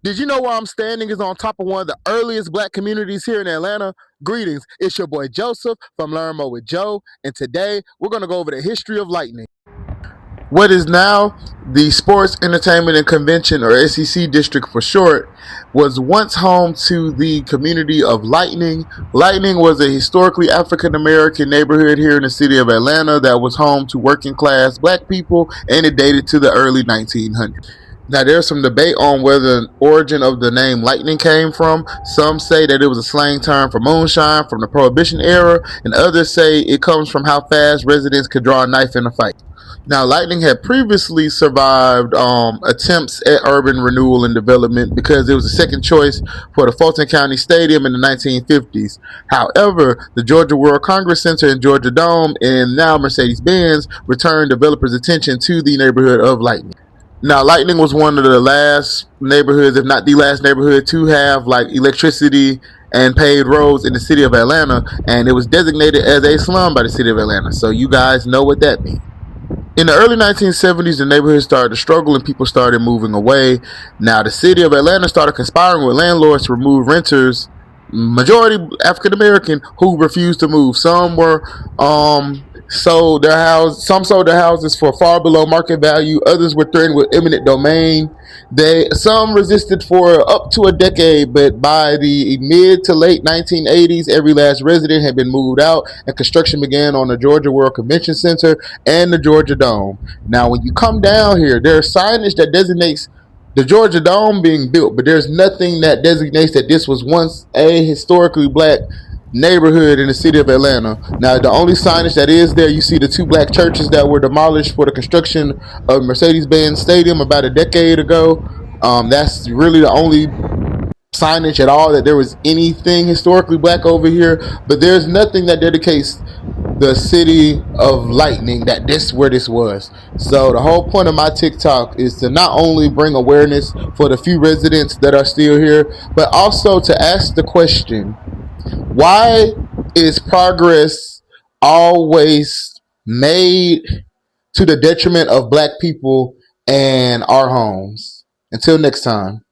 Did you know where I'm standing is on top of one of the earliest black communities here in Atlanta? Greetings, it's your boy Joseph from Learn More with Joe, and today we're going to go over the history of lightning. What is now the Sports, Entertainment, and Convention, or SEC district for short, was once home to the community of Lightning. Lightning was a historically African American neighborhood here in the city of Atlanta that was home to working class black people, and it dated to the early 1900s. Now, there's some debate on where the origin of the name Lightning came from. Some say that it was a slang term for moonshine from the Prohibition era, and others say it comes from how fast residents could draw a knife in a fight. Now, Lightning had previously survived attempts at urban renewal and development because it was a second choice for the Fulton County Stadium in the 1950s. However, the Georgia World Congress Center and Georgia Dome, and now Mercedes-Benz, returned developers' attention to the neighborhood of Lightning. Now, Lightning was one of the last neighborhoods, if not the last neighborhood, to have like electricity and paved roads in the city of Atlanta, and it was designated as a slum by the city of Atlanta. So you guys know what that means. In the early 1970s, the neighborhood started to struggle and people started moving away. Now, the city of Atlanta started conspiring with landlords to remove renters, majority African American, who refused to move. Some were sold their houses for far below market value. Others were threatened with eminent domain. Some resisted for up to a decade, but by the mid to late 1980s, every last resident had been moved out, and construction began on the Georgia World Convention Center and the Georgia Dome. Now, when you come down here, there's signage that designates the Georgia Dome being built, but there's nothing that designates that this was once a historically black neighborhood in the city of Atlanta. Now, the only signage that is there, you see the two black churches that were demolished for the construction of Mercedes-Benz Stadium about a decade ago. That's really the only signage at all that there was anything historically black over here, but there's nothing that dedicates the city of Lightning that this where this was. So the whole point of my TikTok is to not only bring awareness for the few residents that are still here, but also to ask the question, why is progress always made to the detriment of black people and our homes? Until next time.